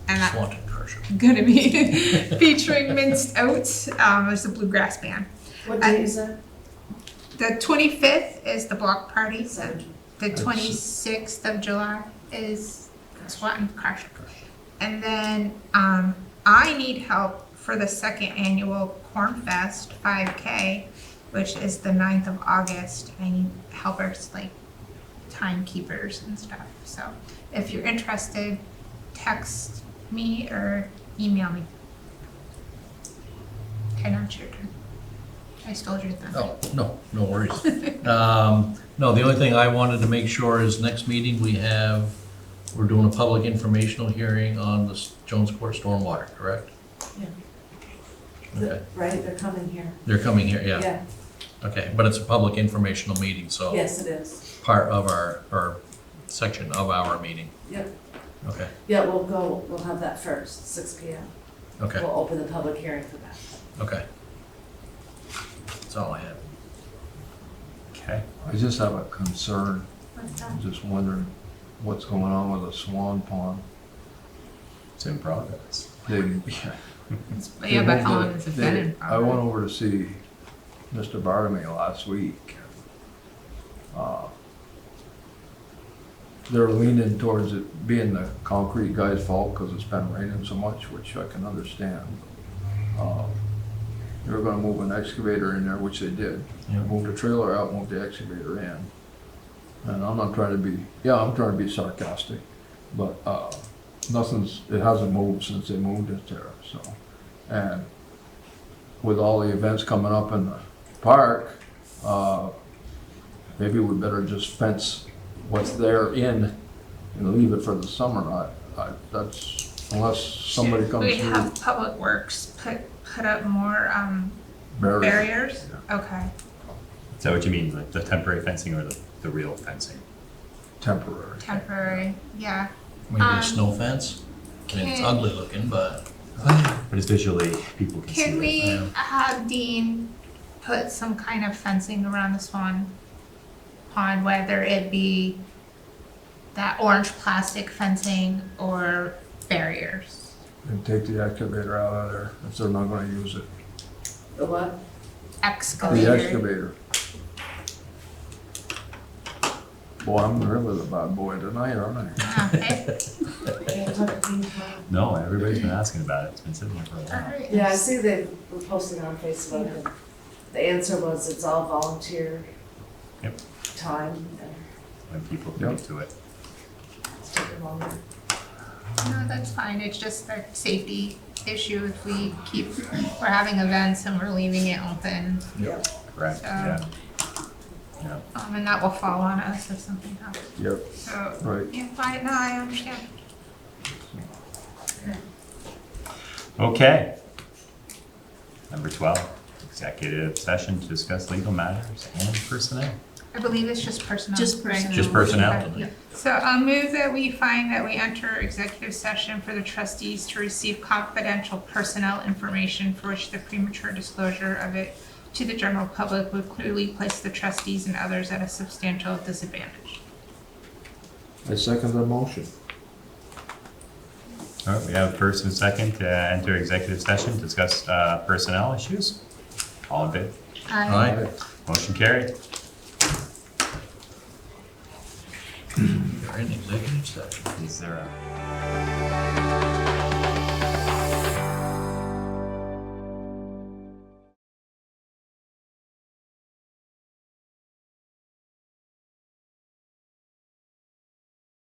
And that's Swanton car show. gonna be featuring Minced Oats, as the bluegrass band. What day is that? The 25th is the block party, so Saturday. the 26th of July is Swanton car show. And then, I need help for the 2nd annual Corn Fest 5K, which is the 9th of August. I need helpers, like timekeepers and stuff. So if you're interested, text me or email me. Okay, now it's your turn. I stole your thunder. Oh, no worries. No, the only thing I wanted to make sure is next meeting we have we're doing a public informational hearing on the Jones Court stormwater, correct? Yeah. Okay, Right, they're coming here. they're coming here, yeah, Yeah, okay, but it's a public informational meeting, so yes, it is. part of our, or section of our meeting, Yep. okay, Yeah, we'll have that first, 6 PM. okay, We'll open the public hearing for that. okay. That's all I have. Okay. I just have a concern. What's that? I'm just wondering what's going on with the Swan Pond. It's in progress. They, Yeah, but how long has it been in I went progress? over to see Mr. Bartolome last week. They're leaning towards it being the concrete guy's fault because it's been raining so much, which I can understand. They were gonna move an excavator in there, which they did. Yeah. Moved the trailer out, moved the excavator in. And I'm not trying to be, yeah, I'm trying to be sarcastic, but, it hasn't moved since they moved it there, so. And with all the events coming up in the park, maybe we better just fence what's there in and leave it for the summer. That's, unless somebody Should comes we through. have Public Works put up more, barriers? Okay. Is that what you mean, like the temporary fencing or the real fencing? Temporary. Temporary, yeah. Maybe a snow fence, I mean, it's Okay. ugly looking, but, But it's visually, people can see Can it. we yeah. have Dean put some kind of fencing around the Swan Pond, whether it be that orange plastic fencing or barriers? And take the excavator out of there if they're not gonna use it. The what? The Excavator. excavator. Boy, I'm really the bad boy tonight, aren't I? Okay. Can't talk to Dean tomorrow. No, everybody's been asking about it. It's been sitting there for a All while. right. Yeah, I see they were posting on Facebook, and the answer was it's all volunteer Yep. time, and When people commit to it. it's taking longer. No, that's fine. It's just a safety issue if we're having events and we're leaving it open. Correct, yeah. Yeah. And that will fall on us if something happens. Yep, So, right. yeah, fine, no, I understand. Okay. Number 12, executive session to discuss legal matters and personnel. I believe it's just personnel. Just right? personnel. Just personnel? Okay. So I'll move that we find that we enter executive session for the trustees to receive confidential personnel information for which the premature disclosure of it to the general public would clearly place the trustees and others at a substantial disadvantage. I second the motion. All right, we have first and second to enter executive session, discuss personnel issues. All in favor? Aye. Motion carried. You're in executive session. Is there a?